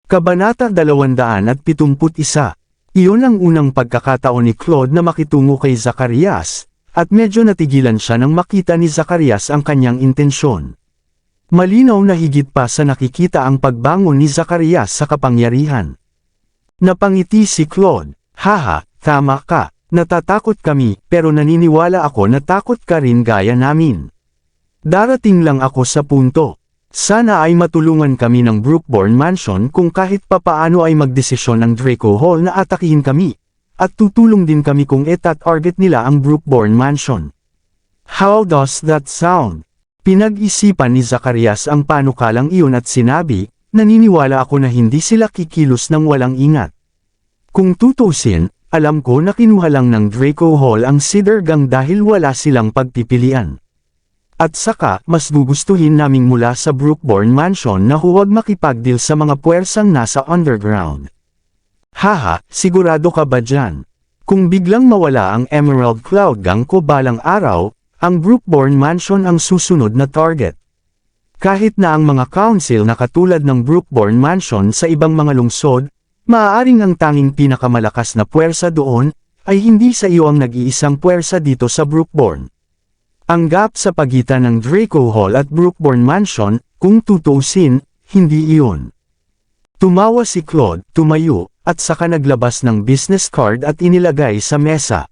Kabanata 271. Iyon ang unang pagkakataon ni Claude na makitungo kay Zacarias, at medyo natigilan siya nang makita ni Zacarias ang kanyang intensyon. Malinaw na higit pa sa nakikita ang pagbangon ni Zacarias sa kapangyarihan. Napangiti si Claude. Haha, tama ka, natatakot kami, pero naniniwala ako na takot ka rin gaya namin. Darating lang ako sa punto. Sana ay matulungan kami ng Brookborn Mansion kung kahit papaano ay magdesisyon ng Draco Hall na atakihin kami, at tutulong din kami kung target nila ang Brookborn Mansion. How does that sound? Pinag-isipan ni Zacarias ang panukalang iyon at sinabi, naniniwala ako na hindi sila kikilos ng walang ingat. Kung tutusin, alam ko na kinuha lang ng Draco Hall ang Cedar Gang dahil wala silang pagpipilian. At saka, mas gugustuhin naming mula sa Brookborn Mansion na huwag makipagdeal sa mga puwersang nasa underground. Haha, sigurado ka ba dyan? Kung biglang mawala ang Emerald Cloud Gang ko balang araw, ang Brookborn Mansion ang susunod na target. Kahit na ang mga council na katulad ng Brookborn Mansion sa ibang mga lungsod, maaaring ang tanging pinakamalakas na puwersa doon, ay hindi sa iyo ang nag-iisang puwersa dito sa Brookborn. Ang gap sa pagitan ng Draco Hall at Brookborn Mansion, kung tutuusin, hindi iyon. Tumawa si Claude, tumayo, at saka naglabas ng business card at inilagay sa mesa.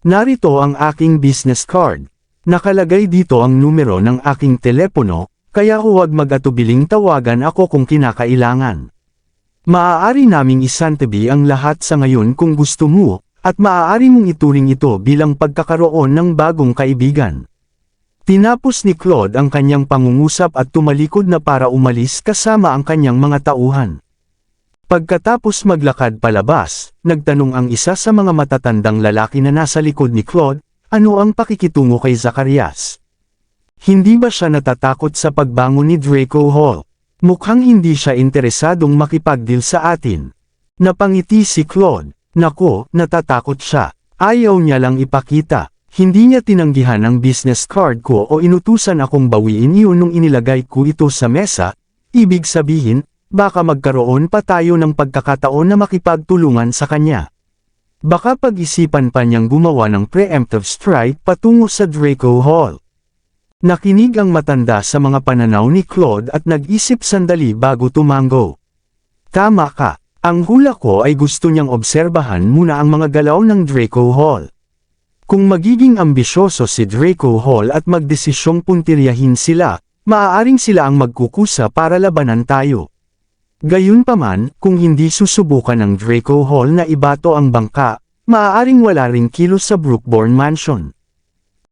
Narito ang aking business card. Nakalagay dito ang numero ng aking telepono, kaya huwag mag-atubiling tawagan ako kung kinakailangan. Maaari naming isantabi ang lahat sa ngayon kung gusto mo, at maaari mong ituring ito bilang pagkakaroon ng bagong kaibigan. Tinapos ni Claude ang kanyang pangungusap at tumalikod na para umalis kasama ang kanyang mga tauhan. Pagkatapos maglakad palabas, nagtanong ang isa sa mga matatandang lalaki na nasa likod ni Claude, ano ang pakikitungo kay Zacarias? Hindi ba siya natatakot sa pagbangon ni Draco Hall? Mukhang hindi siya interesadong makipagdeal sa atin. Napangiti si Claude. Nako, natatakot siya. Ayaw niya lang ipakita. Hindi niya tinanggihan ang business card ko o inutusan akong bawiin iyon nung inilagay ko ito sa mesa. Ibig sabihin, baka magkaroon pa tayo ng pagkakataon na makipagtulungan sa kanya. Baka pag-isipan pa niyang gumawa ng preemptive strike patungo sa Draco Hall. Nakinig ang matanda sa mga pananaw ni Claude at nag-isip sandali bago tumango. Tama ka. Ang hula ko ay gusto niyang obserbahan muna ang mga galaw ng Draco Hall. Kung magiging ambisyoso si Draco Hall at magdesisyong puntiryahin sila, maaaring sila ang magkukusa para labanan tayo. Gayunpaman, kung hindi susubukan ng Draco Hall na ibato ang bangka, maaaring wala ring kilos sa Brookborn Mansion.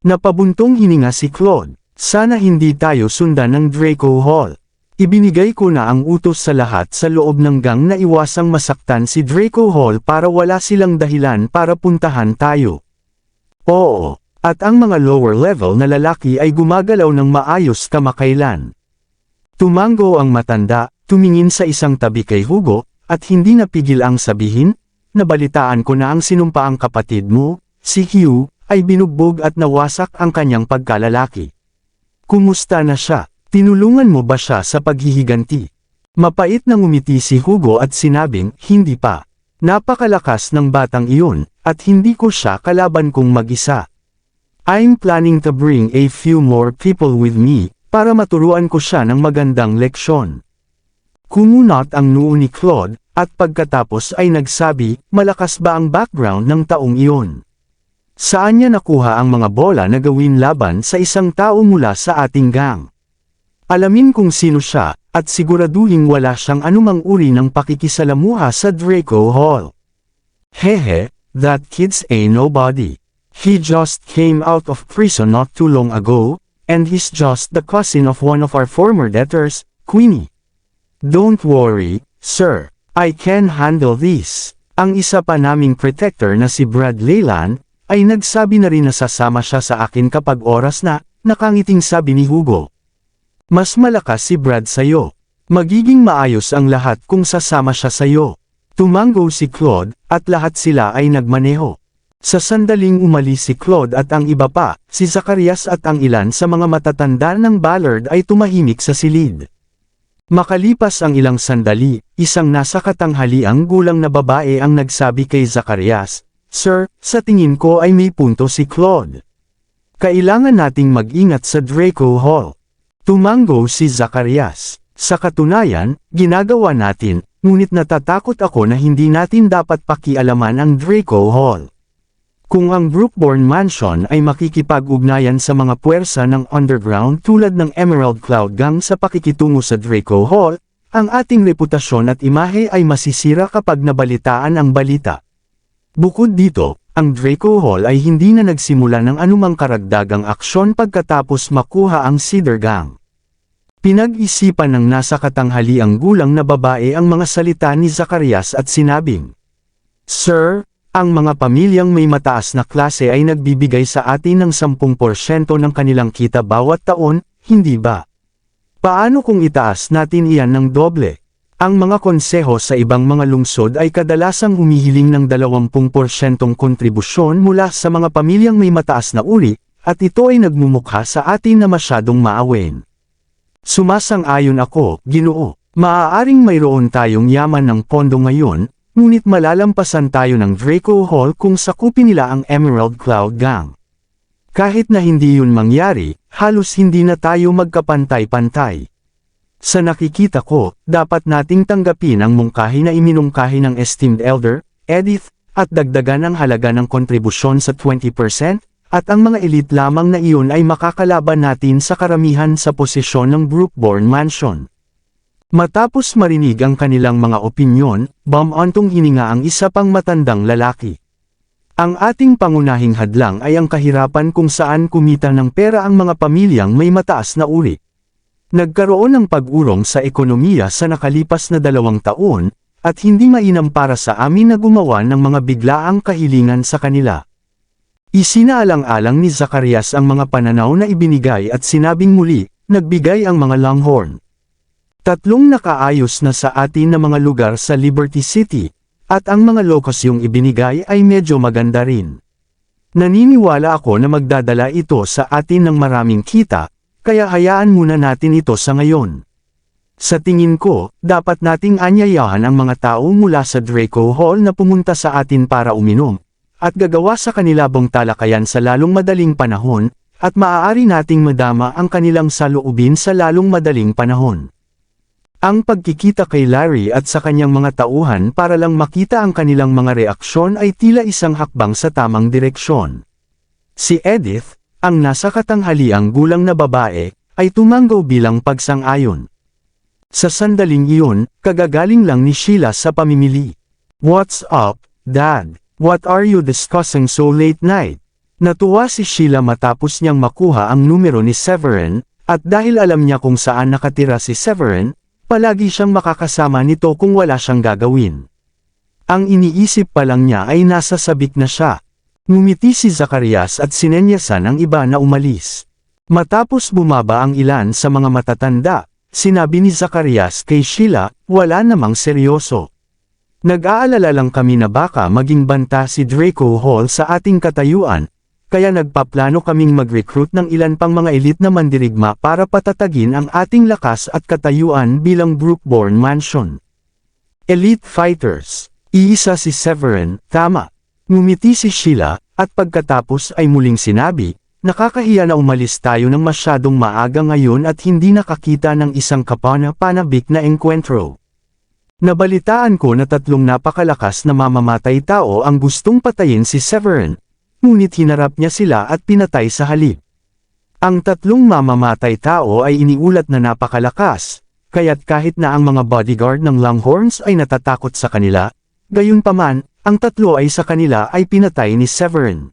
Napabuntong hininga si Claude. Sana hindi tayo sundan ng Draco Hall. Ibinigay ko na ang utos sa lahat sa loob ng gang na iwasang masaktan si Draco Hall para wala silang dahilan para puntahan tayo. Oo, at ang mga lower level na lalaki ay gumagalaw ng maayos kamakailan. Tumango ang matanda, tumingin sa isang tabi kay Hugo, at hindi napigil ang sabihin, nabalitaan ko na ang sinumpaang kapatid mo, si Hugh, ay binugbog at nawasak ang kanyang pagkalalaki. Kumusta na siya? Tinulungan mo ba siya sa paghihiganti? Mapait na ngumiti si Hugo at sinabing, hindi pa. Napakalakas ng batang iyon, at hindi ko siya kalaban kong mag-isa. I'm planning to bring a few more people with me, para maturuan ko siya ng magandang leksyon. Kumunot ang noo ni Claude, at pagkatapos ay nagsabi, malakas ba ang background ng taong iyon? Saan niya nakuha ang mga bola na gawin laban sa isang tao mula sa ating gang? Alamin kung sino siya, at siguraduhin wala siyang anumang uri ng pakikisalamuha sa Draco Hall. Hehe, that kid's a nobody. He just came out of prison not too long ago, and he's just the cousin of one of our former debtors, Queenie. Don't worry, sir, I can handle this. Ang isa pa naming protector na si Brad Leyland, ay nagsabi na rin na sasama siya sa akin kapag oras na, nakangiting sabi ni Hugo. Mas malakas si Brad sa'yo. Magiging maayos ang lahat kung sasama siya sa'yo. Tumango si Claude, at lahat sila ay nagmaneho. Sa sandaling umalis si Claude at ang iba pa, si Zacarias at ang ilan sa mga matatanda ng Ballard ay tumahimik sa silid. Makalipas ang ilang sandali, isang nasa katanghaliang gulang na babae ang nagsabi kay Zacarias, "Sir, sa tingin ko ay may punto si Claude. Kailangan nating mag-ingat sa Draco Hall." Tumango si Zacarias. "Sa katunayan, ginagawa natin, ngunit natatakot ako na hindi natin dapat pakialaman ang Draco Hall. Kung ang Brookborn Mansion ay makikipag-ugnayan sa mga puwersa ng underground tulad ng Emerald Cloud Gang sa pakikitungo sa Draco Hall, ang ating reputasyon at imahe ay masisira kapag nabalitaan ang balita. Bukod dito, ang Draco Hall ay hindi na nagsimula ng anumang karagdagang aksyon pagkatapos makuha ang Cedar Gang." Pinag-isipan ng nasa katanghaliang gulang na babae ang mga salita ni Zacarias at sinabing, "Sir, ang mga pamilyang may mataas na klase ay nagbibigay sa atin ng 10% ng kanilang kita bawat taon, hindi ba? Paano kung itaas natin iyan ng doble? Ang mga konseho sa ibang mga lungsod ay kadalasang humihiling ng 20% kontribusyon mula sa mga pamilyang may mataas na uri, at ito ay nagmumukha sa atin na masyadong maawin." "Sumasang-ayon ako, Ginoo. Maaaring mayroon tayong yaman ng pondo ngayon, ngunit malalampasan tayo ng Draco Hall kung sakupin nila ang Emerald Cloud Gang. Kahit na hindi yun mangyari, halos hindi na tayo magkapantay-pantay. Sa nakikita ko, dapat nating tanggapin ang mungkahi na iminungkahi ng esteemed elder, Edith, at dagdagan ang halaga ng kontribusyon sa 20%, at ang mga elite lamang na iyon ay makakalaban natin sa karamihan sa posisyon ng Brookborn Mansion." Matapos marinig ang kanilang mga opinyon, bumantong hininga ang isa pang matandang lalaki. "Ang ating pangunahing hadlang ay ang kahirapan kung saan kumita ng pera ang mga pamilyang may mataas na uri. Nagkaroon ng pag-urong sa ekonomiya sa nakalipas na 2 taon, at hindi mainam para sa amin na gumawa ng mga biglaang kahilingan sa kanila." Isinaalang-alang ni Zacarias ang mga pananaw na ibinigay at sinabing muli, "Nagbigay ang mga Longhorn. 3 nakaayos na sa atin na mga lugar sa Liberty City, at ang mga locus yung ibinigay ay medyo maganda rin. Naniniwala ako na magdadala ito sa atin ng maraming kita, kaya hayaan muna natin ito sa ngayon. Sa tingin ko, dapat nating anyayahan ang mga tao mula sa Draco Hall na pumunta sa atin para uminom, at gagawa sa kanilabong talakayan sa lalong madaling panahon, at maaari nating madama ang kanilang saloobin sa lalong madaling panahon." Ang pagkikita kay Larry at sa kanyang mga tauhan para lang makita ang kanilang mga reaksyon ay tila isang hakbang sa tamang direksyon. Si Edith, ang nasa katanghaliang gulang na babae, ay tumango bilang pagsang-ayon. Sa sandaling iyon, kagagaling lang ni Sheila sa pamimili. "What's up, Dad? What are you discussing so late night?" Natuwa si Sheila matapos niyang makuha ang numero ni Severin, at dahil alam niya kung saan nakatira si Severin, palagi siyang makakasama nito kung wala siyang gagawin. Ang iniisip pa lang niya ay nasa sabik na siya. Ngumiti si Zacarias at sinenyasan ang iba na umalis. Matapos bumaba ang ilan sa mga matatanda, sinabi ni Zacarias kay Sheila, "Wala namang seryoso. Nag-aalala lang kami na baka maging banta si Draco Hall sa ating katayuan, kaya nagpaplano kaming mag-recruit ng ilan pang mga elite na mandirigma para patatagin ang ating lakas at katayuan bilang Brookborn Mansion." "Elite fighters." Iisa si Severin, "Tama." Ngumiti si Sheila, at pagkatapos ay muling sinabi, "Nakakahiya na umalis tayo ng masyadong maaga ngayon at hindi nakakita ng isang kapana-panabik na engkwentro. Nabalitaan ko na 3 napakalakas na mamamatay tao ang gustong patayin si Severin, ngunit hinarap niya sila at pinatay sa halip. Ang 3 mamamatay tao ay iniulat na napakalakas, kaya't kahit na ang mga bodyguard ng Longhorns ay natatakot sa kanila, gayunpaman, ang 3 ay sa kanila ay pinatay ni Severin."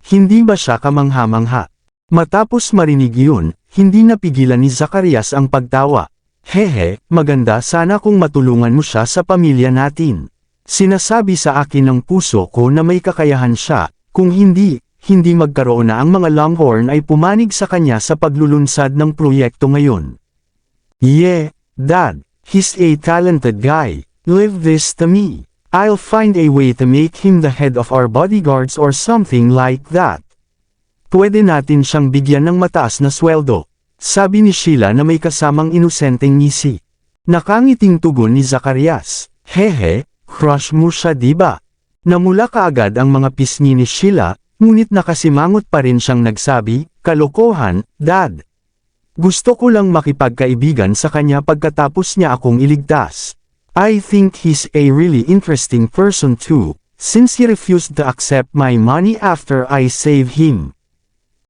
Hindi ba siya kamangha-mangha? Matapos marinig yun, hindi napigilan ni Zacarias ang pagtawa. "Hehe, maganda sana kung matulungan mo siya sa pamilya natin. Sinasabi sa akin ng puso ko na may kakayahan siya. Kung hindi magkaroon na ang mga Longhorn ay pumanig sa kanya sa paglulunsad ng proyekto ngayon." "Yeah, Dad, he's a talented guy. Leave this to me. I'll find a way to make him the head of our bodyguards or something like that. Pwede natin siyang bigyan ng mataas na sweldo," sabi ni Sheila na may kasamang inosenteng ngisi. Nakangiting tugon ni Zacarias. Hehe, crush mo siya diba? Namula kaagad ang mga pisngi ni Sheila, ngunit nakasimangot pa rin siyang nagsabi, kalokohan, Dad. Gusto ko lang makipagkaibigan sa kanya pagkatapos niya akong iligtas. I think he's a really interesting person too, since he refused to accept my money after I saved him.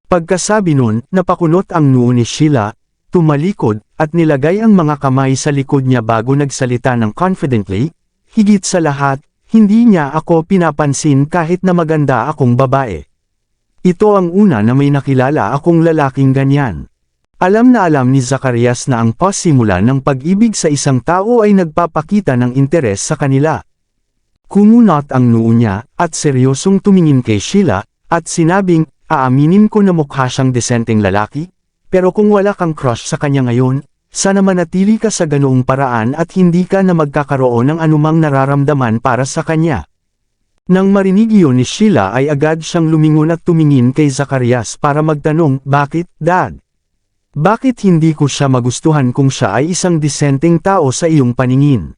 Pagkasabi nun, napakunot ang noo ni Sheila, tumalikod, at nilagay ang mga kamay sa likod niya bago nagsalita ng confidently, higit sa lahat, hindi niya ako pinapansin kahit na maganda akong babae. Ito ang una na may nakilala akong lalaking ganyan. Alam na alam ni Zacarias na ang pasimula ng pag-ibig sa isang tao ay nagpapakita ng interes sa kanila. Kumunot ang noo niya, at seryosong tumingin kay Sheila, at sinabing, aaminin ko na mukha siyang desenteng lalaki, pero kung wala kang crush sa kanya ngayon, sana manatili ka sa ganoong paraan at hindi ka na magkakaroon ng anumang nararamdaman para sa kanya. Nang marinig iyon ni Sheila ay agad siyang lumingon at tumingin kay Zacarias para magtanong, bakit, Dad? Bakit hindi ko siya magustuhan kung siya ay isang disenteng tao sa iyong paningin?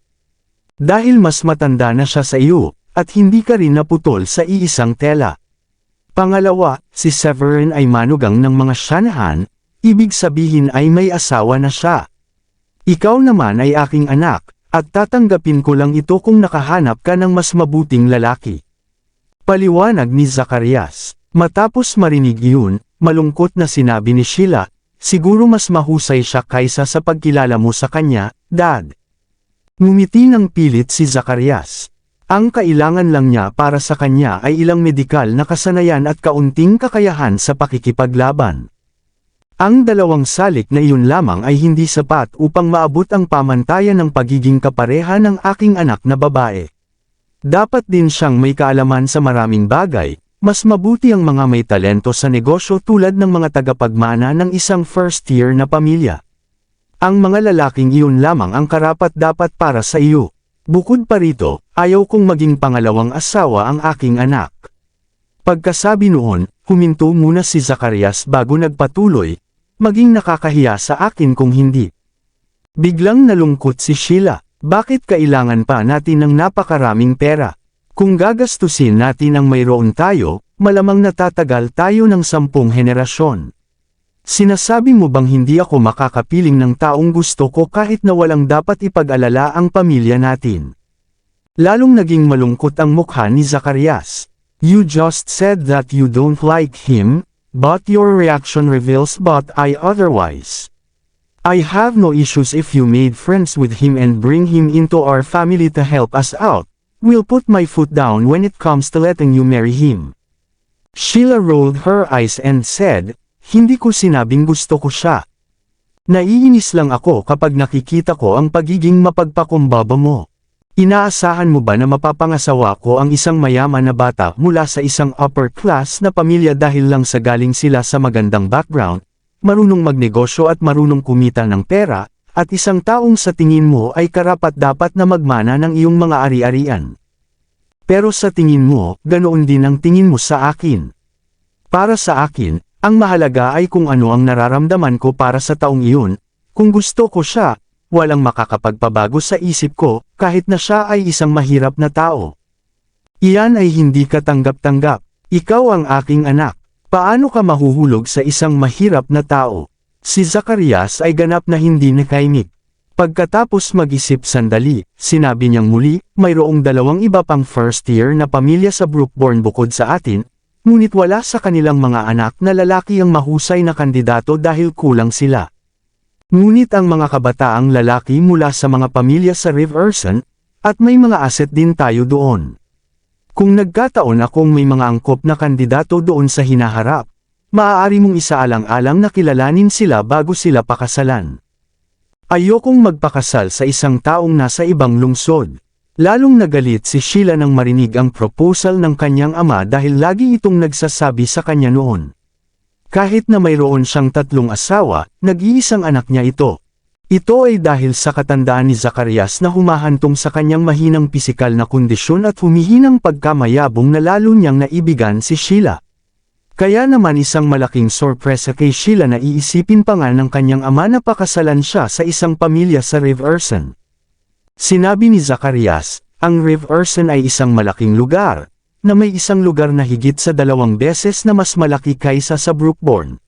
Dahil mas matanda na siya sa iyo, at hindi ka rin naputol sa iisang tela. Pangalawa, si Severin ay manugang ng mga Shanahan, ibig sabihin ay may asawa na siya. Ikaw naman ay aking anak, at tatanggapin ko lang ito kung nakahanap ka ng mas mabuting lalaki. Paliwanag ni Zacarias. Matapos marinig iyon, malungkot na sinabi ni Sheila, siguro mas mahusay siya kaysa sa pagkilala mo sa kanya, Dad. Ngumiti ng pilit si Zacarias. Ang kailangan lang niya para sa kanya ay ilang medikal na kasanayan at kaunting kakayahan sa pakikipaglaban. Ang dalawang salik na iyon lamang ay hindi sapat upang maabot ang pamantayan ng pagiging kapareha ng aking anak na babae. Dapat din siyang may kaalaman sa maraming bagay. Mas mabuti ang mga may talento sa negosyo tulad ng mga tagapagmana ng isang first-year na pamilya. Ang mga lalaking iyon lamang ang karapat-dapat para sa iyo. Bukod pa rito, ayaw kong maging pangalawang asawa ang aking anak. Pagkasabi noon, huminto muna si Zacarias bago nagpatuloy, maging nakakahiya sa akin kung hindi. Biglang nalungkot si Sheila, bakit kailangan pa natin ng napakaraming pera? Kung gagastusin natin ang mayroon tayo, malamang natatagal tayo ng 10 henerasyon. Sinasabi mo bang hindi ako makakapiling ng taong gusto ko kahit na walang dapat ipag-alala ang pamilya natin? Lalong naging malungkot ang mukha ni Zacarias. You just said that you don't like him, but your reaction reveals but I otherwise. I have no issues if you made friends with him and bring him into our family to help us out. Will put my foot down when it comes to letting you marry him. Sheila rolled her eyes and said, hindi ko sinabing gusto ko siya. Naiinis lang ako kapag nakikita ko ang pagiging mapagpakumbaba mo. Inaasahan mo ba na mapapangasawa ko ang isang mayaman na bata mula sa isang upper class na pamilya dahil lang sa galing sila sa magandang background, marunong magnegosyo at marunong kumita ng pera, at isang taong sa tingin mo ay karapat-dapat na magmana ng iyong mga ari-arian. Pero sa tingin mo, ganoon din ang tingin mo sa akin. Para sa akin, ang mahalaga ay kung ano ang nararamdaman ko para sa taong iyon. Kung gusto ko siya, walang makakapagpabago sa isip ko, kahit na siya ay isang mahirap na tao. Iyan ay hindi katanggap-tanggap. Ikaw ang aking anak. Paano ka mahuhulog sa isang mahirap na tao? Si Zacarias ay ganap na hindi nakaimik. Pagkatapos mag-isip sandali, sinabi niyang muli, mayroong 2 iba pang first-year na pamilya sa Brookborn bukod sa atin, ngunit wala sa kanilang mga anak na lalaki ang mahusay na kandidato dahil kulang sila. Ngunit ang mga kabataang lalaki mula sa mga pamilya sa Riverson, at may mga asset din tayo doon. Kung nagkataon akong may mga angkop na kandidato doon sa hinaharap, maaari mong isaalang-alang na kilalanin sila bago sila pakasalan. Ayokong magpakasal sa isang taong nasa ibang lungsod. Lalong nagalit si Sheila nang marinig ang proposal ng kanyang ama dahil lagi itong nagsasabi sa kanya noon. Kahit na mayroon siyang 3 asawa, nag-iisang anak niya ito. Ito ay dahil sa katandaan ni Zacarias na humahantong sa kanyang mahinang pisikal na kondisyon at humihinang pagkamayabong na lalo niyang naibigan si Sheila. Kaya naman isang malaking sorpresa kay Sheila na iisipin pa nga ng kanyang ama na pakasalan siya sa isang pamilya sa Rive Urson. Sinabi ni Zacarias, ang Rive Urson ay isang malaking lugar, na may isang lugar na higit sa 2 beses na mas malaki kaysa sa Brookborn.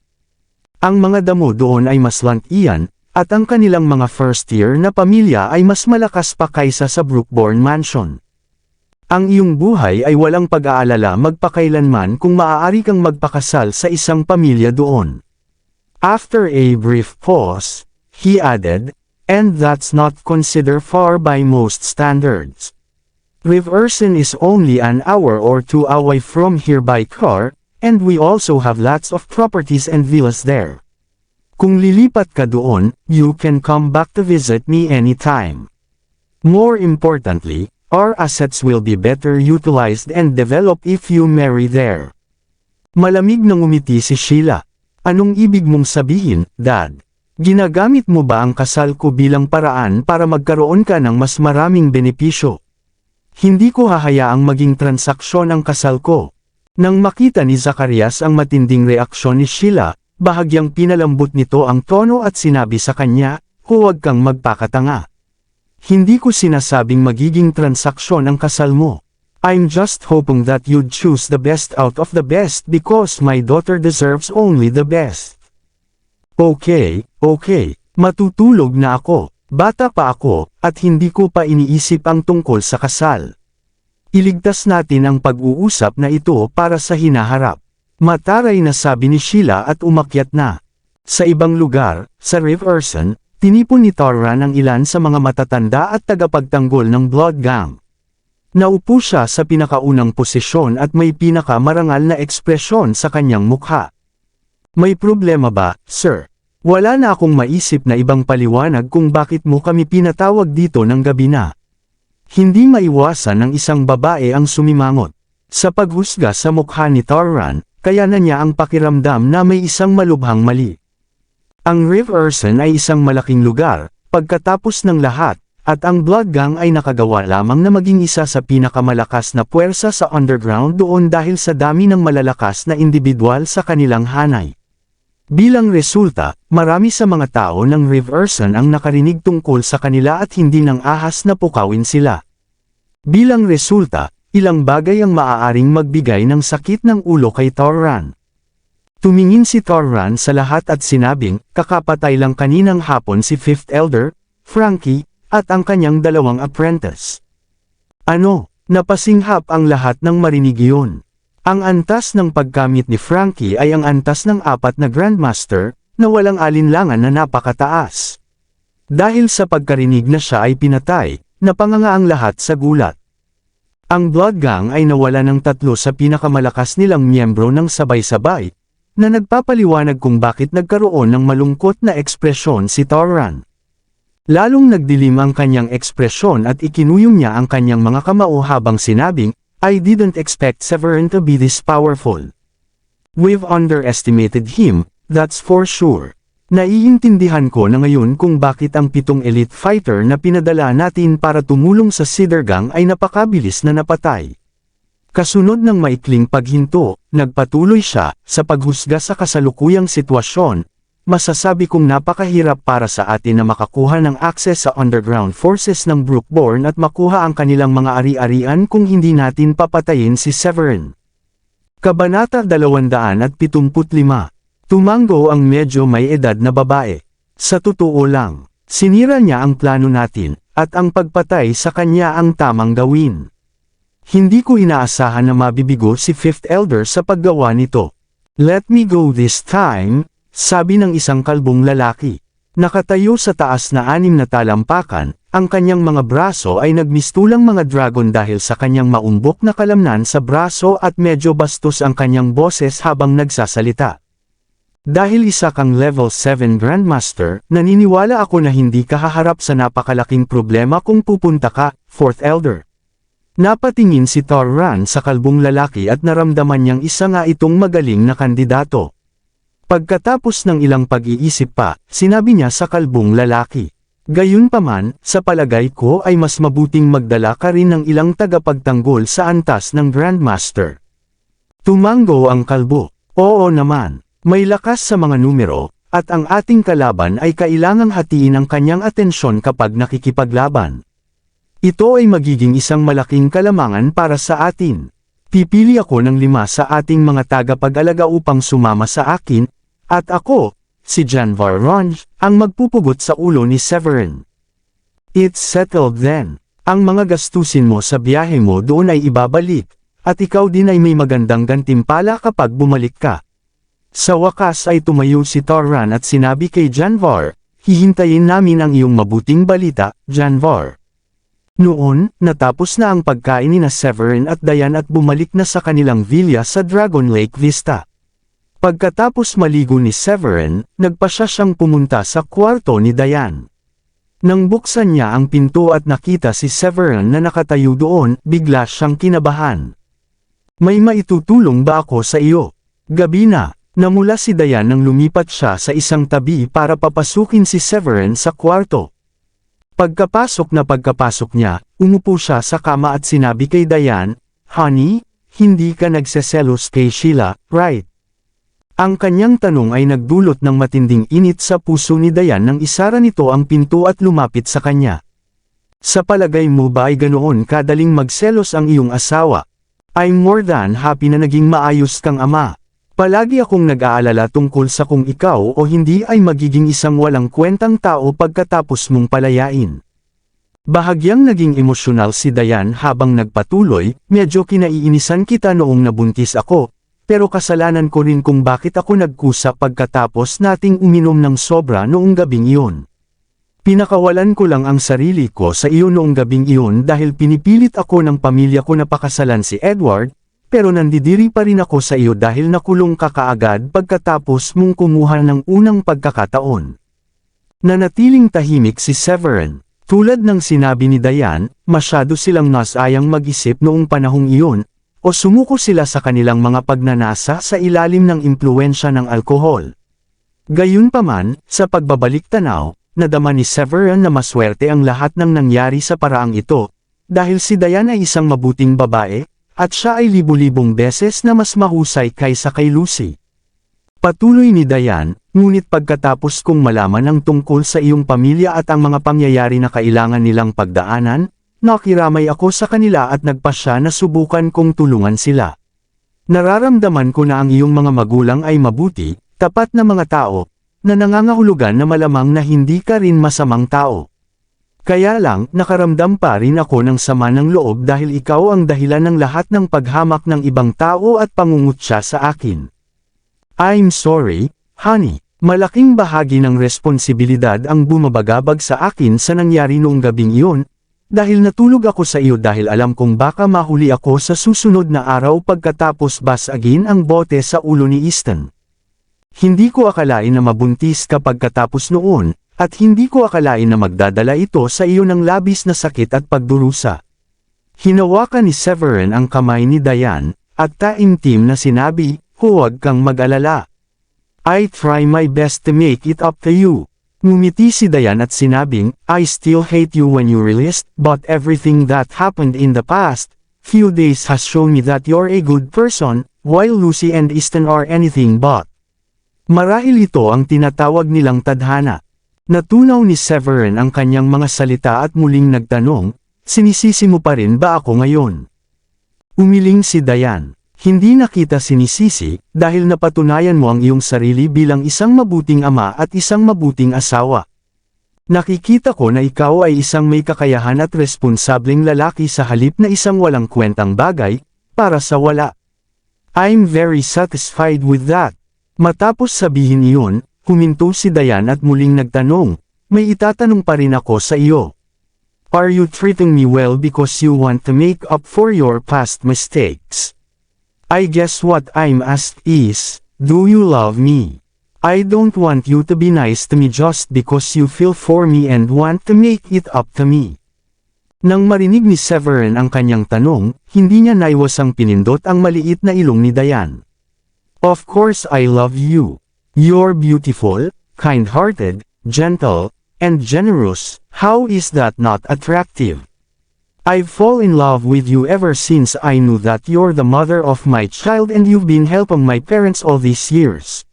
Ang mga damo doon ay mas lantian, at ang kanilang mga first year na pamilya ay mas malakas pa kaysa sa Brookborn Mansion. Ang iyong buhay ay walang pag-aalala magpakailanman kung maaari kang magpakasal sa isang pamilya doon. After a brief pause, he added, and that's not considered far by most standards. Rive Urson is only an hour or 2 away from here by car, and we also have lots of properties and villas there. Kung lilipat ka doon, you can come back to visit me anytime. More importantly, our assets will be better utilized and developed if you marry there. Malamig na ngumiti si Sheila. Anong ibig mong sabihin, Dad? Ginagamit mo ba ang kasal ko bilang paraan para magkaroon ka ng mas maraming benepisyo? Hindi ko hahayaang maging transaksyon ang kasal ko. Nang makita ni Zacarias ang matinding reaksyon ni Sheila, bahagyang pinalambot nito ang tono at sinabi sa kanya, huwag kang magpakatanga. Hindi ko sinasabing magiging transaksyon ang kasal mo. I'm just hoping that you'd choose the best out of the best because my daughter deserves only the best. Okay, matutulog na ako. Bata pa ako, at hindi ko pa iniisip ang tungkol sa kasal. Iligtas natin ang pag-uusap na ito para sa hinaharap. Mataray na sabi ni Sheila at umakyat na. Sa ibang lugar, sa Rive Urson, tinipon ni Torran ang ilan sa mga matatanda at tagapagtanggol ng Blood Gang. Naupo siya sa pinakaunang posisyon at may pinakamarangal na ekspresyon sa kanyang mukha. May problema ba, sir? Wala na akong maisip na ibang paliwanag kung bakit mo kami pinatawag dito ng gabi na. Hindi maiwasan ng isang babae ang sumimangot. Sa paghusga sa mukha ni Torran, kaya na niya ang pakiramdam na may isang malubhang mali. Ang Rive Urson ay isang malaking lugar, pagkatapos ng lahat, at ang Blood Gang ay nakagawa lamang na maging isa sa pinakamalakas na puwersa sa underground doon dahil sa dami ng malalakas na individual sa kanilang hanay. Bilang resulta, marami sa mga tao ng Rive Urson ang nakarinig tungkol sa kanila at hindi nang ahas na pukawin sila. Bilang resulta, ilang bagay ang maaaring magbigay ng sakit ng ulo kay Torran. Tumingin si Torran sa lahat at sinabing, kakapatay lang kaninang hapon si Fifth Elder, Frankie, at ang kanyang 2 apprentice. Ano, napasinghap ang lahat ng marinig iyon. Ang antas ng paggamit ni Frankie ay ang antas ng 4 na Grandmaster, na walang alinlangan na napakataas. Dahil sa pagkarinig na siya ay pinatay, napanganga ang lahat sa gulat. Ang Blood Gang ay nawala ng 3 sa pinakamalakas nilang miyembro ng sabay-sabay, na nagpapaliwanag kung bakit nagkaroon ng malungkot na ekspresyon si Torran. Lalong nagdilim ang kanyang ekspresyon at ikinuyong niya ang kanyang mga kamao habang sinabing, I didn't expect Severin to be this powerful. We've underestimated him, that's for sure. Naiintindihan ko na ngayon kung bakit ang 7 elite fighter na pinadala natin para tumulong sa Cedar Gang ay napakabilis na napatay. Kasunod ng maikling paghinto, nagpatuloy siya, sa paghusga sa kasalukuyang sitwasyon, masasabi kong napakahirap para sa atin na makakuha ng access sa underground forces ng Brookborn at makuha ang kanilang mga ari-arian kung hindi natin papatayin si Severin. Kabanata 275. Tumango ang medyo may edad na babae. Sa totoo lang, sinira niya ang plano natin, at ang pagpatay sa kanya ang tamang gawin. Hindi ko inaasahan na mabibigo si Fifth Elder sa paggawa nito. Let me go this time, sabi ng isang kalbong lalaki. Nakatayo sa taas na 6 na talampakan, ang kanyang mga braso ay nagmistulang mga dragon dahil sa kanyang maumbok na kalamnan sa braso at medyo bastos ang kanyang boses habang nagsasalita. Dahil isa kang level 7 Grandmaster, naniniwala ako na hindi ka haharap sa napakalaking problema kung pupunta ka, Fourth Elder. Napatingin si Torran sa kalbong lalaki at naramdaman niyang isa nga itong magaling na kandidato. Pagkatapos ng ilang pag-iisip pa, sinabi niya sa kalbong lalaki. Gayunpaman, sa palagay ko ay mas mabuting magdala ka rin ng ilang tagapagtanggol sa antas ng Grandmaster. Tumango ang kalbo. Oo naman, may lakas sa mga numero, at ang ating kalaban ay kailangang hatiin ang kanyang atensyon kapag nakikipaglaban. Ito ay magiging isang malaking kalamangan para sa atin. Pipili ako ng 5 sa ating mga tagapag-alaga upang sumama sa akin, at ako, si Janvar Ronj, ang magpupugot sa ulo ni Severin. It's settled then. Ang mga gastusin mo sa biyahe mo doon ay ibabalik, at ikaw din ay may magandang gantimpala kapag bumalik ka. Sa wakas ay tumayo si Torran at sinabi kay Janvar, hihintayin namin ang iyong mabuting balita, Janvar. Noon, natapos na ang pagkain ni Severin at Dayan at bumalik na sa kanilang villa sa Dragon Lake Vista. Pagkatapos maligo ni Severin, nagpasya siyang pumunta sa kwarto ni Dayan. Nang buksan niya ang pinto at nakita si Severin na nakatayo doon, bigla siyang kinabahan. May maitutulong ba ako sa iyo? Gabi na. Namula si Dayan nang lumipat siya sa isang tabi para papasukin si Severin sa kwarto. Pagkapasok niya, umupo siya sa kama at sinabi kay Dayan, "Honey, hindi ka nagseselos kay Sheila, right?" Ang kanyang tanong ay nagdulot ng matinding init sa puso ni Dayan nang isara nito ang pinto at lumapit sa kanya. "Sa palagay mo ba ay ganoon kadaling magselos ang iyong asawa? I'm more than happy na naging maayos kang ama. Palagi akong nag-aalala tungkol sa kung ikaw o hindi ay magiging isang walang kwentang tao pagkatapos mong palayain." Bahagyang naging emosyonal si Dayan habang nagpatuloy, "Medyo kinaiinisan kita noong nabuntis ako, pero kasalanan ko rin kung bakit ako nagkusa pagkatapos nating uminom ng sobra noong gabing iyon. Pinakawalan ko lang ang sarili ko sa iyo noong gabing iyon dahil pinipilit ako ng pamilya ko na pakasalan si Edward, pero nandidiri pa rin ako sa iyo dahil nakulong ka kaagad pagkatapos mong kumuha ng unang pagkakataon." Nanatiling tahimik si Severin. Tulad ng sinabi ni Dayan, masyado silang nasayang mag-isip noong panahong iyon, o sumuko sila sa kanilang mga pagnanasa sa ilalim ng impluwensya ng alkohol. Gayunpaman, sa pagbabalik tanaw, nadama ni Severin na maswerte ang lahat ng nangyari sa paraang ito, dahil si Dayan ay isang mabuting babae, at siya ay libu-libong beses na mas mahusay kaysa kay Lucy. Patuloy ni Dayan, "Ngunit pagkatapos kong malaman ang tungkol sa iyong pamilya at ang mga pangyayari na kailangan nilang pagdaanan, nakiramay ako sa kanila at nagpasya na subukan kong tulungan sila. Nararamdaman ko na ang iyong mga magulang ay mabuti, tapat na mga tao, na nangangahulugan na malamang na hindi ka rin masamang tao. Kaya lang, nakaramdam pa rin ako ng sama ng loob dahil ikaw ang dahilan ng lahat ng paghamak ng ibang tao at pangungutya sa akin. I'm sorry, honey. Malaking bahagi ng responsibilidad ang bumabagabag sa akin sa nangyari noong gabing iyon, dahil natulog ako sa iyo dahil alam kong baka mahuli ako sa susunod na araw pagkatapos basagin ang bote sa ulo ni Easton. Hindi ko akalain na mabuntis ka pagkatapos noon, at hindi ko akalain na magdadala ito sa iyo ng labis na sakit at pagdurusa." Hinawakan ni Severin ang kamay ni Dayan, at taimtim na sinabi, "Huwag kang mag-alala. I try my best to make it up to you." Ngumiti si Dayan at sinabing, "I still hate you when you released, but everything that happened in the past few days has shown me that you're a good person, while Lucy and Easton are anything but." Marahil ito ang tinatawag nilang tadhana. Natunaw ni Severin ang kanyang mga salita at muling nagtanong, "Sinisisi mo pa rin ba ako ngayon?" Umiling si Dayan. "Hindi na kita sinisisi, dahil napatunayan mo ang iyong sarili bilang isang mabuting ama at isang mabuting asawa. Nakikita ko na ikaw ay isang may kakayahan at responsableng lalaki sa halip na isang walang kwentang bagay, para sa wala. I'm very satisfied with that." Matapos sabihin iyon, huminto si Dayan at muling nagtanong, "May itatanong pa rin ako sa iyo. Are you treating me well because you want to make up for your past mistakes? I guess what I'm asked is, do you love me? I don't want you to be nice to me just because you feel for me and want to make it up to me." Nang marinig ni Severin ang kanyang tanong, hindi niya naiwasang pinindot ang maliit na ilong ni Dayan. "Of course I love you. You're beautiful, kind-hearted, gentle, and generous. How is that not attractive? I've fallen in love with you ever since I knew that you're the mother of my child and you've been helping my parents all these years.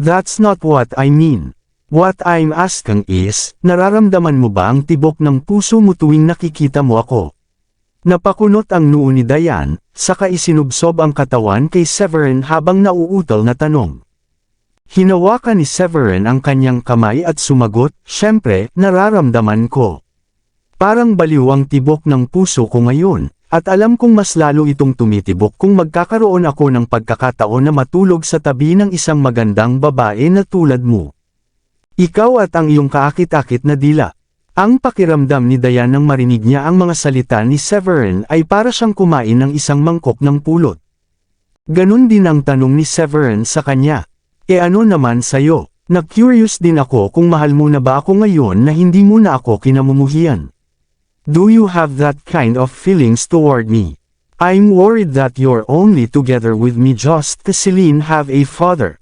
That's not what I mean. What I'm asking is, nararamdaman mo ba ang tibok ng puso mo tuwing nakikita mo ako? Napakunot ang noo ni Diane, saka isinubsob ang katawan kay Severin habang nauutal na tanong. Hinawakan ni Severin ang kanyang kamay at sumagot, "Siyempre, nararamdaman ko. Parang baliw ang tibok ng puso ko ngayon, at alam kong mas lalo itong tumitibok kung magkakaroon ako ng pagkakataon na matulog sa tabi ng isang magandang babae na tulad mo. Ikaw at ang iyong kaakit-akit na dila." Ang pakiramdam ni Diane nang marinig niya ang mga salita ni Severin ay para siyang kumain ng isang mangkok ng pulot. Ganun din ang tanong ni Severin sa kanya. "E ano naman sayo? Na-curious din ako kung mahal mo na ba ako ngayon na hindi mo na ako kinamumuhian. Do you have that kind of feelings toward me? I'm worried that you're only together with me just to Celine have a father.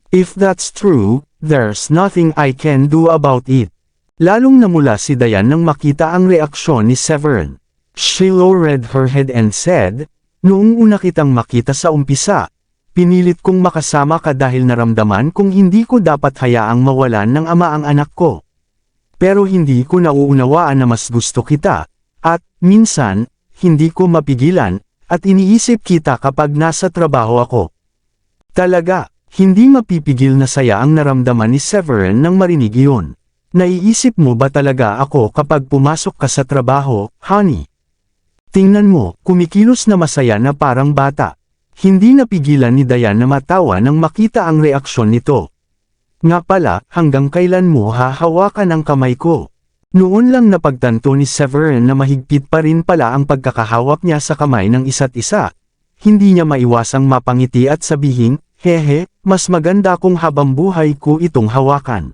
If that's true, there's nothing I can do about it." Lalong namula si Diane nang makita ang reaksyon ni Severin. She lowered her head and said, "Noong una kitang makita sa umpisa, pinilit kong makasama ka dahil naramdaman kong hindi ko dapat hayaang mawalan ng ama ang anak ko. Pero hindi ko nauunawaan na mas gusto kita, at, minsan, hindi ko mapigilan, at iniisip kita kapag nasa trabaho ako." Talaga, hindi mapipigil na saya ang naramdaman ni Severin nang marinig iyon. "Naiisip mo ba talaga ako kapag pumasok ka sa trabaho, honey? Tingnan mo, kumikilos na masaya na parang bata." Hindi napigilan ni Diane na matawa nang makita ang reaksyon nito. "Nga pala, hanggang kailan mo hahawakan ang kamay ko?" Noon lang napagtanto ni Severin na mahigpit pa rin pala ang pagkakahawak niya sa kamay ng isa't isa. Hindi niya maiwasang mapangiti at sabihin, "Hehe, mas maganda kung habang buhay ko itong hawakan."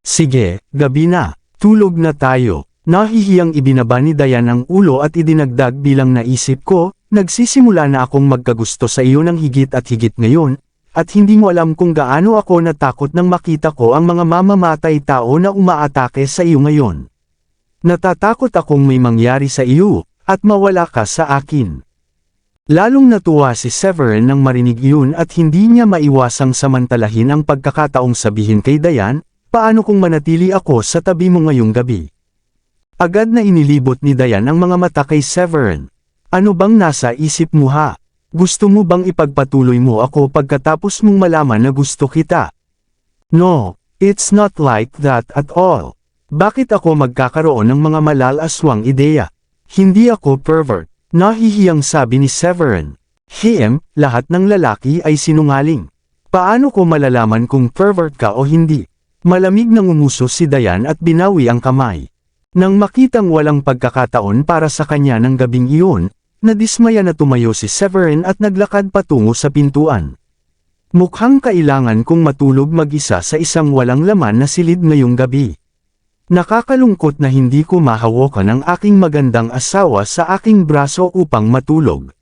"Sige, gabi na, tulog na tayo." Nahihiyang ibinaba ni Diane ang ulo at idinagdag bilang naisip ko, "Nagsisimula na akong magkagusto sa iyo ng higit at higit ngayon, at hindi mo alam kung gaano ako natakot nang makita ko ang mga mamamatay tao na umaatake sa iyo ngayon. Natatakot akong may mangyari sa iyo, at mawala ka sa akin." Lalong natuwa si Severin nang marinig iyon at hindi niya maiwasang samantalahin ang pagkakataong sabihin kay Diane, "Paano kung manatili ako sa tabi mo ngayong gabi?" Agad na inilibot ni Diane ang mga mata kay Severin. "Ano bang nasa isip mo ha? Gusto mo bang ipagpatuloy mo ako pagkatapos mong malaman na gusto kita?" "No, it's not like that at all. Bakit ako magkakaroon ng mga malalaswang ideya? Hindi ako pervert." Nahihiyang sabi ni Severin. Lahat ng lalaki ay sinungaling. Paano ko malalaman kung pervert ka o hindi?" Malamig na ngumuso si Diane at binawi ang kamay. Nang makitang walang pagkakataon para sa kanya ng gabing iyon, nadismaya na tumayo si Severin at naglakad patungo sa pintuan. "Mukhang kailangan kong matulog mag-isa sa isang walang laman na silid ngayong gabi. Nakakalungkot na hindi ko mahawakan ang aking magandang asawa sa aking braso upang matulog."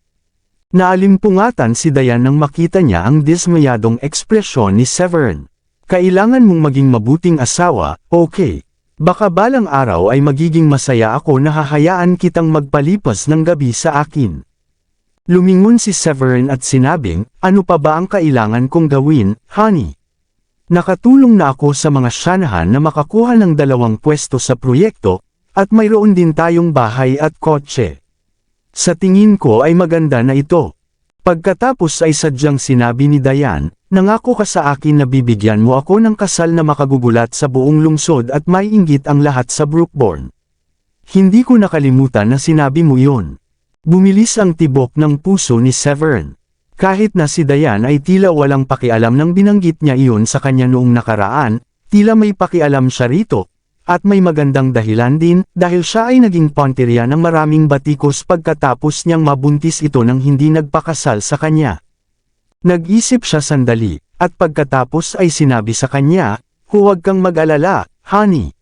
Naalimpungatan si Diane nang makita niya ang dismayadong ekspresyon ni Severin. "Kailangan mong maging mabuting asawa, okay? Baka balang araw ay magiging masaya ako na hahayaan kitang magpalipas ng gabi sa akin." Lumingon si Severin at sinabing, "Ano pa ba ang kailangan kong gawin, honey? Nakatulong na ako sa mga siyanahan na makakuha ng 2 pwesto sa proyekto, at mayroon din tayong bahay at kotse. Sa tingin ko ay maganda na ito." Pagkatapos ay sadyang sinabi ni Diane, "Nangako ka sa akin na bibigyan mo ako ng kasal na makagugulat sa buong lungsod at may inggit ang lahat sa Brookborn." "Hindi ko nakalimutan na sinabi mo yon." Bumilis ang tibok ng puso ni Severin. Kahit na si Diane ay tila walang pakialam nang binanggit niya iyon sa kanya noong nakaraan, tila may pakialam siya rito. At may magandang dahilan din, dahil siya ay naging pantirya ng maraming batikos pagkatapos niyang mabuntis ito nang hindi nagpakasal sa kanya. Nag-isip siya sandali, at pagkatapos ay sinabi sa kanya, "Huwag kang mag-alala, honey.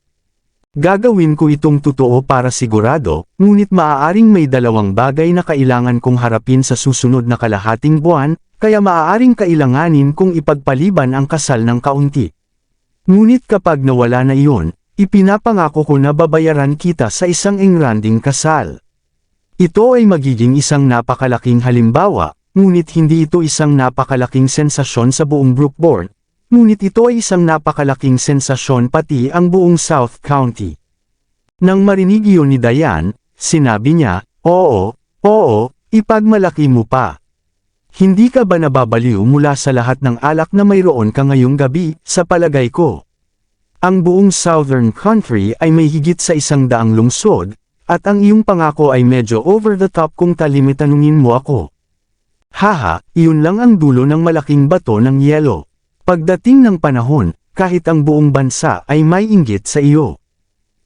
Gagawin ko itong totoo para sigurado, ngunit maaaring may 2 bagay na kailangan kong harapin sa susunod na kalahating buwan, kaya maaaring kailanganin kong ipagpaliban ang kasal ng kaunti. Ngunit kapag nawala na iyon, ipinapangako ko na babayaran kita sa isang engranding kasal. Ito ay magiging isang napakalaking halimbawa, ngunit hindi ito isang napakalaking sensasyon sa buong Brookport, ngunit ito ay isang napakalaking sensasyon pati ang buong South County. Nang marinig iyon ni Diane, sinabi niya, oo, ipagmalaki mo pa. Hindi ka ba nababaliw mula sa lahat ng alak na mayroon ka ngayong gabi, sa palagay ko? Ang buong Southern Country ay may higit sa 100 lungsod, at ang iyong pangako ay medyo over the top kung talimitanungin mo ako. Haha, iyon lang ang dulo ng malaking bato ng yelo. Pagdating ng panahon, kahit ang buong bansa ay may inggit sa iyo.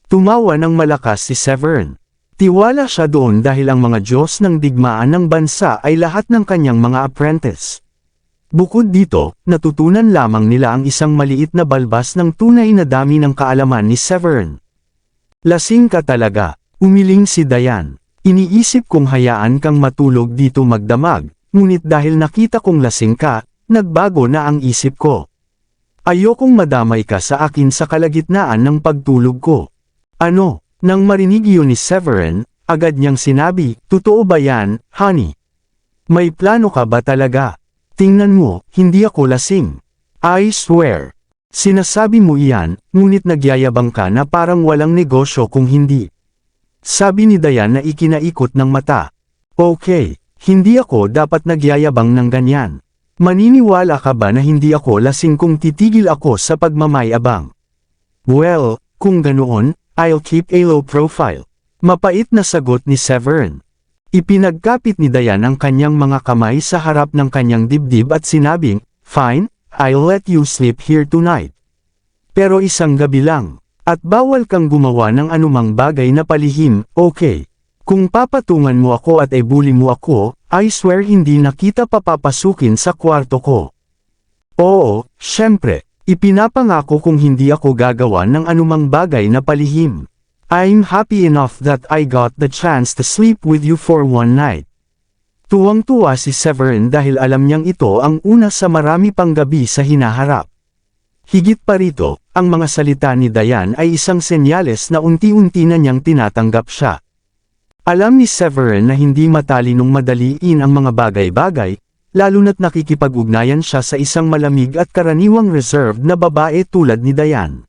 Tumawa ng malakas si Severn. Tiwala siya doon dahil ang mga Diyos ng digmaan ng bansa ay lahat ng kanyang mga apprentice. Bukod dito, natutunan lamang nila ang isang maliit na balbas ng tunay na dami ng kaalaman ni Severn. Lasing ka talaga, umiling si Diane. Iniisip kong hayaan kang matulog dito magdamag, ngunit dahil nakita kong lasing ka, nagbago na ang isip ko. Ayokong madamay ka sa akin sa kalagitnaan ng pagtulog ko. Ano? Nang marinig iyon ni Severn, agad niyang sinabi, totoo ba yan, honey? May plano ka ba talaga? Tingnan mo, hindi ako lasing. I swear. Sinasabi mo iyan, ngunit nagyayabang ka na parang walang negosyo kung hindi. Sabi ni Diane na ikinaikot ng mata. Okay, hindi ako dapat nagyayabang ng ganyan. Maniniwala ka ba na hindi ako lasing kung titigil ako sa pagmamayabang? Well, kung ganoon, I'll keep a low profile. Mapait na sagot ni Severn. Ipinagkapit ni Diane ang kanyang mga kamay sa harap ng kanyang dibdib at sinabing, fine, I'll let you sleep here tonight. Pero isang gabi lang, at bawal kang gumawa ng anumang bagay na palihim, okay? Kung papatungan mo ako at ibuli mo ako, I swear hindi na kita papapasukin sa kwarto ko. Oo, syempre. Ipinapangako kung hindi ako gagawa ng anumang bagay na palihim. I'm happy enough that I got the chance to sleep with you for one night. Tuwang-tuwa si Severn dahil alam niyang ito ang una sa marami pang gabi sa hinaharap. Higit pa rito, ang mga salita ni Diane ay isang senyales na unti-unti na niyang tinatanggap siya. Alam ni Severn na hindi matalinong madaliin ang mga bagay-bagay, lalo na't nakikipag-ugnayan siya sa isang malamig at karaniwang reserved na babae tulad ni Diane.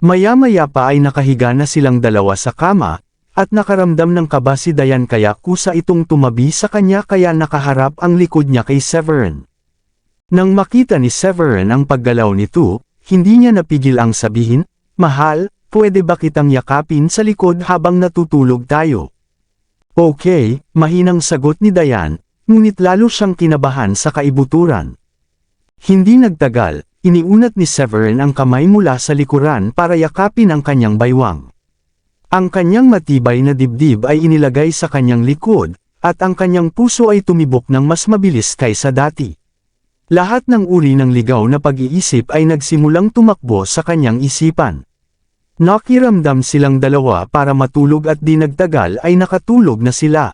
Maya-maya pa ay nakahiga na silang dalawa sa kama, at nakaramdam ng kaba si Diane kaya kusa itong tumabi sa kanya kaya nakaharap ang likod niya kay Severn. Nang makita ni Severn ang paggalaw nito, hindi niya napigil ang sabihin, mahal, pwede ba kitang yakapin sa likod habang natutulog tayo? Okay, mahinang sagot ni Diane. Ngunit lalo siyang kinabahan sa kaibuturan. Hindi nagtagal, iniunat ni Severn ang kamay mula sa likuran para yakapin ang kanyang baywang. Ang kanyang matibay na dibdib ay inilagay sa kanyang likod, at ang kanyang puso ay tumibok ng mas mabilis kaysa dati. Lahat ng uri ng ligaw na pag-iisip ay nagsimulang tumakbo sa kanyang isipan. Nakiramdam silang dalawa para matulog at di nagtagal ay nakatulog na sila.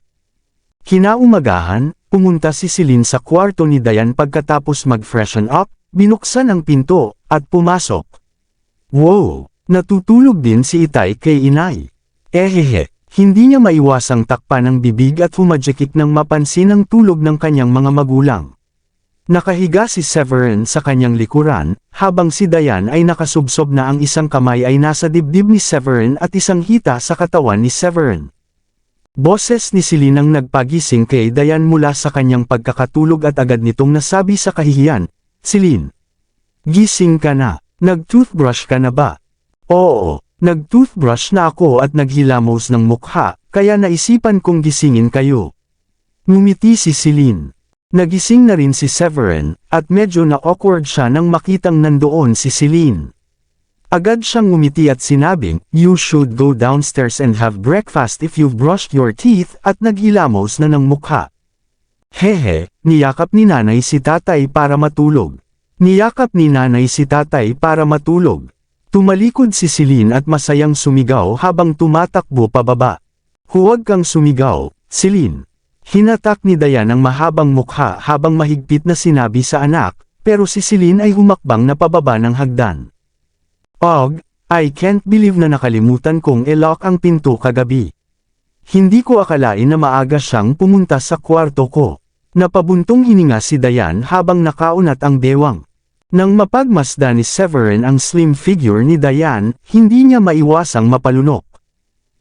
Kinaumagahan, pumunta si Celine sa kwarto ni Diane pagkatapos mag-freshen up, binuksan ang pinto, at pumasok. Wow! Natutulog din si Itay kay inay. Ehehe, hindi niya maiwasang takpan ang bibig at humadjekik nang mapansin ang tulog ng kanyang mga magulang. Nakahiga si Severn sa kanyang likuran, habang si Diane ay nakasubsob na ang isang kamay ay nasa dibdib ni Severn at isang hita sa katawan ni Severn. Boses ni Celine ang nagpagising kay Diane mula sa kanyang pagkakatulog at agad nitong nasabi sa kahihiyan, Celine, gising ka na, nag-toothbrush ka na ba? Oo, nag-toothbrush na ako at naghilamos ng mukha, kaya naisipan kong gisingin kayo. Ngumiti si Celine. Nagising na rin si Severn, at medyo na-awkward siya nang makitang nandoon si Celine. Agad siyang ngumiti at sinabing, you should go downstairs and have breakfast if you've brushed your teeth at naghilamos na ng mukha. Hehe, niyakap ni nanay si tatay para matulog. Niyakap ni nanay si tatay para matulog. Tumalikod si Celine at masayang sumigaw habang tumatakbo pababa. Huwag kang sumigaw, Celine. Hinatak ni Diane ang mahabang mukha habang mahigpit na sinabi sa anak, pero si Celine ay humakbang na pababa ng hagdan. Og, I can't believe na nakalimutan kong i-lock ang pinto kagabi. Hindi ko akalain na maaga siyang pumunta sa kwarto ko. Napabuntong hininga si Diane habang nakaunat ang bewang. Nang mapagmasdan ni Severin ang slim figure ni Diane, hindi niya maiwasang mapalunok.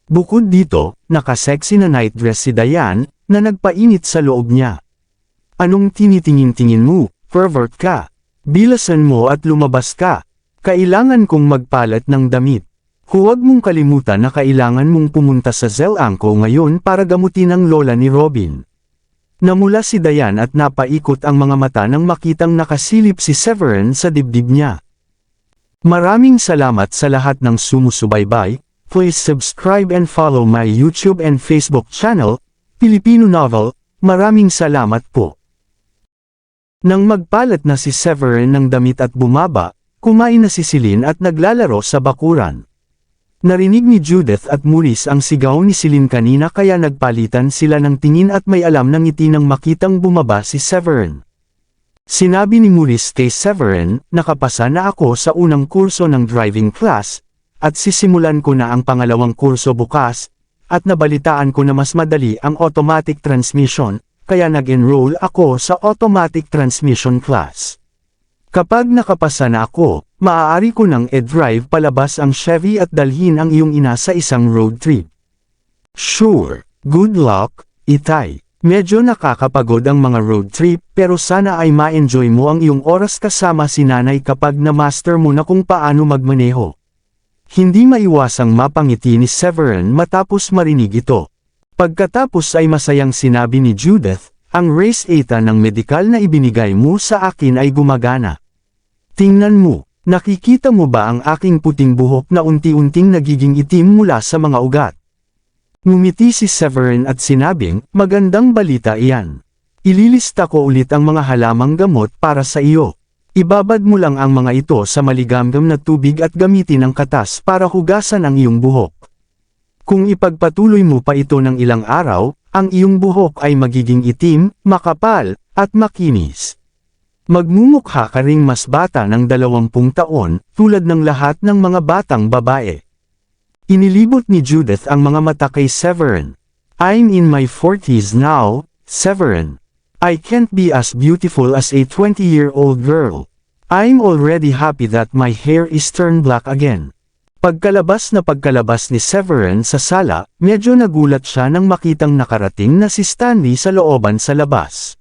Bukod dito, nakasexy na nightdress si Diane, na nagpainit sa loob niya. Anong tinitingin-tingin mo, pervert ka? Bilasan mo at lumabas ka. Kailangan kong magpalit ng damit. Huwag mong kalimutan na kailangan mong pumunta sa Zelangko ngayon para gamutin ang lola ni Robin. Namula si Diane at napaikot ang mga mata nang makitang nakasilip si Severin sa dibdib niya. Maraming salamat sa lahat ng sumusubaybay. Please subscribe and follow my YouTube and Facebook channel, Filipino Novel. Maraming salamat po. Nang magpalit na si Severin ng damit at bumaba, kumain na si Celine at naglalaro sa bakuran. Narinig ni Judith at Maurice ang sigaw ni Celine kanina kaya nagpalitan sila ng tingin at may alam ng ngiti nang makitang bumaba si Severin. Sinabi ni Maurice kay Severin, nakapasa na ako sa unang kurso ng driving class, at sisimulan ko na ang pangalawang kurso bukas, at nabalitaan ko na mas madali ang automatic transmission, kaya nag-enroll ako sa automatic transmission class. Kapag nakapasa na ako, maaari ko nang e-drive palabas ang Chevy at dalhin ang iyong ina sa isang road trip. Sure, good luck, Itay. Medyo nakakapagod ang mga road trip pero sana ay ma-enjoy mo ang iyong oras kasama si nanay kapag na-master mo na kung paano magmaneho. Hindi maiwasang mapangiti ni Severin matapos marinig ito. Pagkatapos ay masayang sinabi ni Judith, ang race data ng medikal na ibinigay mo sa akin ay gumagana. Tingnan mo, nakikita mo ba ang aking puting buhok na unti-unting nagiging itim mula sa mga ugat? Ngumiti si Severin at sinabing, magandang balita iyan. Ililista ko ulit ang mga halamang gamot para sa iyo. Ibabad mo lang ang mga ito sa maligamgam na tubig at gamitin ang katas para hugasan ang iyong buhok. Kung ipagpatuloy mo pa ito ng ilang araw, ang iyong buhok ay magiging itim, makapal, at makinis. Magmumukha ka ring mas bata ng 20 taon, tulad ng lahat ng mga batang babae. Inilibot ni Judith ang mga mata kay Severin. I'm in my 40s now, Severin. I can't be as beautiful as a 20-year-old girl. I'm already happy that my hair is turned black again. Pagkalabas ni Severin sa sala, medyo nagulat siya nang makitang nakarating na si Stanley sa looban sa labas.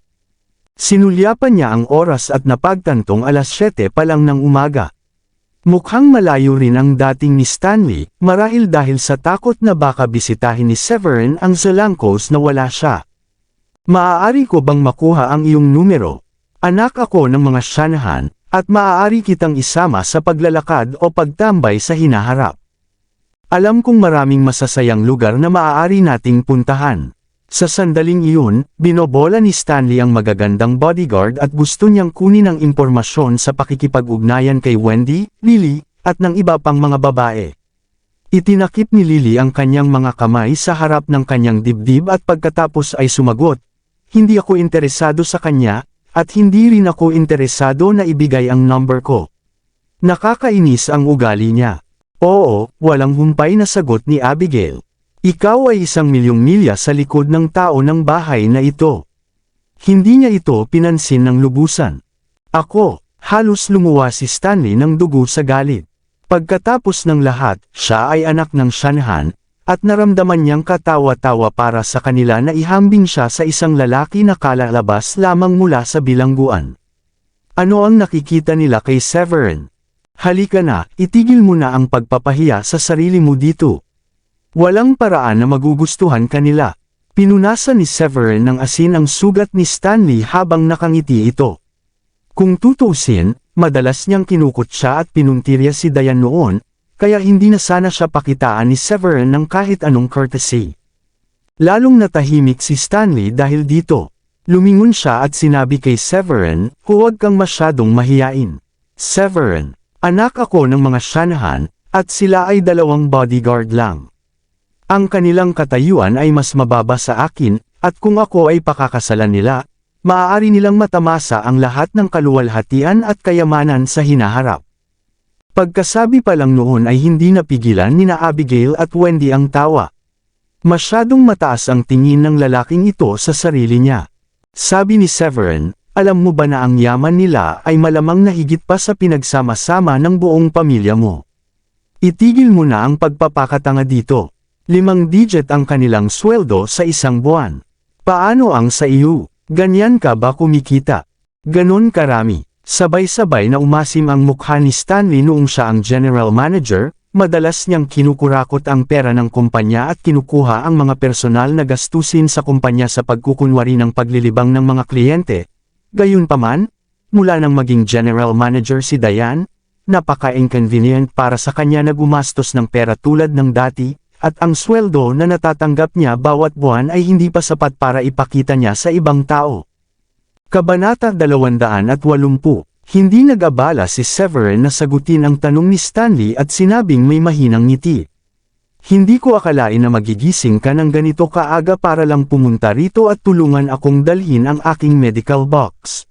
Sinulyapan niya ang oras at napagtantong 7:00 pa lang ng umaga. Mukhang malayo rin ang dating ni Stanley, marahil dahil sa takot na baka bisitahin ni Severin ang Zelangkos na wala siya. Maaari ko bang makuha ang iyong numero? Anak ako ng mga Shanahan, at maaari kitang isama sa paglalakad o pagtambay sa hinaharap. Alam kong maraming masasayang lugar na maaari nating puntahan. Sa sandaling iyon, binobola ni Stanley ang magagandang bodyguard at gusto niyang kunin ang impormasyon sa pakikipag-ugnayan kay Wendy, Lily, at ng iba pang mga babae. Itinakip ni Lily ang kanyang mga kamay sa harap ng kanyang dibdib at pagkatapos ay sumagot, hindi ako interesado sa kanya, at hindi rin ako interesado na ibigay ang number ko. Nakakainis ang ugali niya. Oo, walang humpay na sagot ni Abigail. Ikaw ay 1,000,000 milya sa likod ng tao ng bahay na ito. Hindi niya ito pinansin ng lubusan. Ako, halos lumuwa si Stanley ng dugo sa galit. Pagkatapos ng lahat, siya ay anak ng Shanahan, at naramdaman niyang katawa-tawa para sa kanila na ihambing siya sa isang lalaki na kalalabas lamang mula sa bilangguan. Ano ang nakikita nila kay Severin? Halika na, itigil mo na ang pagpapahiya sa sarili mo dito. Walang paraan na magugustuhan kanila. Pinunasan ni Severin ng asin ang sugat ni Stanley habang nakangiti ito. Kung tutuusin, madalas niyang kinukutsa at pinuntirya si Diane noon, kaya hindi na sana siya pakitaan ni Severin ng kahit anong courtesy. Lalong natahimik si Stanley dahil dito. Lumingon siya at sinabi kay Severin, huwag kang masyadong mahiyain. Severin, anak ako ng mga Shanahan, at sila ay 2 bodyguard lang. Ang kanilang katayuan ay mas mababa sa akin, at kung ako ay pakakasalan nila, maaari nilang matamasa ang lahat ng kaluwalhatian at kayamanan sa hinaharap. Pagkasabi pa lang noon ay hindi napigilan nina Abigail at Wendy ang tawa. Masyadong mataas ang tingin ng lalaking ito sa sarili niya. Sabi ni Severin, alam mo ba na ang yaman nila ay malamang na higit pa sa pinagsama-sama ng buong pamilya mo? Itigil mo na ang pagpapakatanga dito. 5 digit ang kanilang sweldo sa isang buwan. Paano ang sa iyo? Ganyan ka ba kumikita? Ganon karami. Sabay-sabay na umasim ang mukha ni Stanley noong siya ang general manager, madalas niyang kinukurakot ang pera ng kumpanya at kinukuha ang mga personal na gastusin sa kumpanya sa pagkukunwari ng paglilibang ng mga kliyente. Gayunpaman, mula nang maging general manager si Diane, napaka-inconvenient para sa kanya na gumastos ng pera tulad ng dati, at ang sweldo na natatanggap niya bawat buwan ay hindi pa sapat para ipakita niya sa ibang tao. Kabanata 280. Hindi nag-abala si Severin na sagutin ang tanong ni Stanley at sinabing may mahinang ngiti. Hindi ko akalain na magigising ka ng ganito kaaga para lang pumunta rito at tulungan akong dalhin ang aking medical box.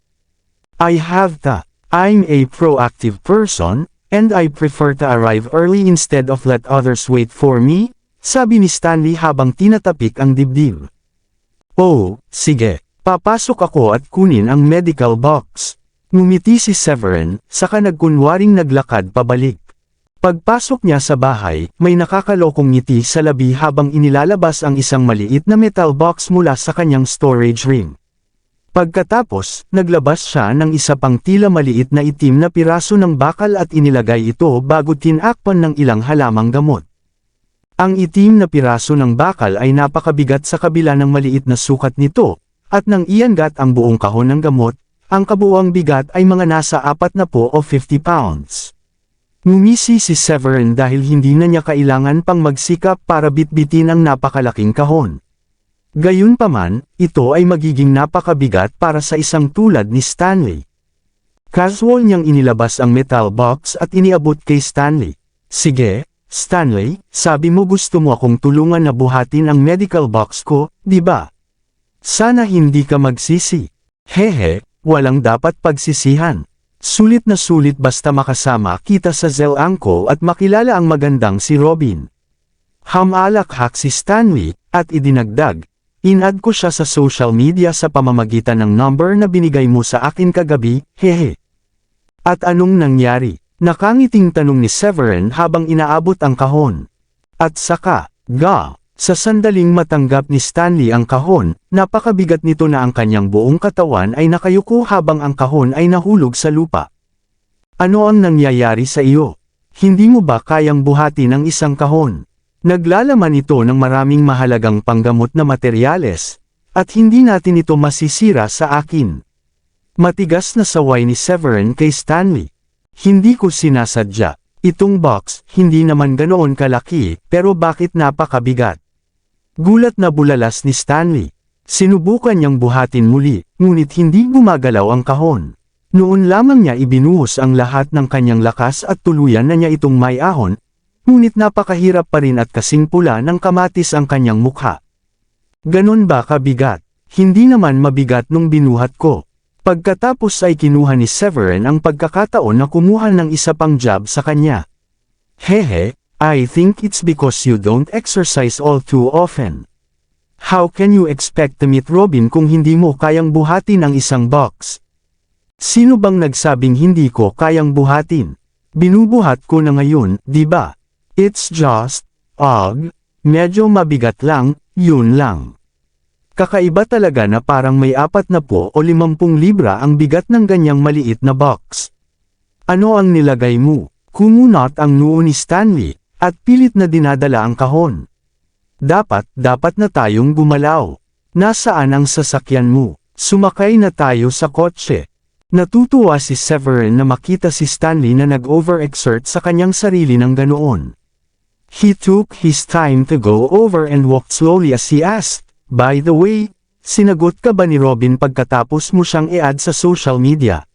I'm a proactive person, and I prefer to arrive early instead of let others wait for me, sabi ni Stanley habang tinatapik ang dibdib. Oh, sige. Papasok ako at kunin ang medical box. Ngumiti si Severin, saka nagkunwaring naglakad pabalik. Pagpasok niya sa bahay, may nakakalokong ngiti sa labi habang inilalabas ang isang maliit na metal box mula sa kanyang storage ring. Pagkatapos, naglabas siya ng isa pang tila maliit na itim na piraso ng bakal at inilagay ito bago tinakpan ng ilang halamang gamot. Ang itim na piraso ng bakal ay napakabigat sa kabila ng maliit na sukat nito, at nang iangat ang buong kahon ng gamot, ang kabuuang bigat ay mga nasa 40 o 50 pounds. Ngumisi si Severin dahil hindi na niya kailangan pang magsikap para bitbitin ang napakalaking kahon. Gayunpaman, ito ay magiging napakabigat para sa isang tulad ni Stanley. Casual niyang inilabas ang metal box at iniabot kay Stanley. Sige, Stanley, sabi mo gusto mo akong tulungan na buhatin ang medical box ko, di ba? Sana hindi ka magsisi. Hehe, walang dapat pagsisihan. Sulit na sulit basta makasama kita sa Zelangko at makilala ang magandang si Robin. Hamalakhak si Stanley, at idinagdag, inad ko siya sa social media sa pamamagitan ng number na binigay mo sa akin kagabi, hehe. At anong nangyari? Nakangiting tanong ni Severin habang inaabot ang kahon. At saka, sa sandaling matanggap ni Stanley ang kahon, napakabigat nito na ang kanyang buong katawan ay nakayuko habang ang kahon ay nahulog sa lupa. Ano ang nangyayari sa iyo? Hindi mo ba kayang buhatin ang isang kahon? Naglalaman ito ng maraming mahalagang panggamot na materyales, at hindi natin ito masisira sa akin. Matigas na saway ni Severin kay Stanley. Hindi ko sinasadya. Itong box, hindi naman ganoon kalaki, pero bakit napakabigat? Gulat na bulalas ni Stanley. Sinubukan niyang buhatin muli, ngunit hindi gumagalaw ang kahon. Noon lamang niya ibinuhos ang lahat ng kanyang lakas at tuluyan na niya itong may ahon, ngunit napakahirap pa rin at kasing pula ng kamatis ang kanyang mukha. Ganon ba kabigat? Hindi naman mabigat nung binuhat ko. Pagkatapos ay kinuha ni Severin ang pagkakataon na kumuha ng isa pang jab sa kanya. Hehe, I think it's because you don't exercise all too often. How can you expect to meet Robin kung hindi mo kayang buhatin ang isang box? Sino bang nagsabing hindi ko kayang buhatin? Binubuhat ko na ngayon, di ba? It's just, medyo mabigat lang, yun lang. Kakaiba talaga na parang may 40 o 50 libra ang bigat ng ganyang maliit na box. Ano ang nilagay mo? Kumunot ang noo ni Stanley, at pilit na dinadala ang kahon. Dapat na tayong gumalaw. Nasaan ang sasakyan mo? Sumakay na tayo sa kotse. Natutuwa si Severin na makita si Stanley na nag-overexert sa kanyang sarili ng ganoon. He took his time to go over and walked slowly as he asked, by the way, sinagot ka ba ni Robin pagkatapos mo siyang i-add sa social media?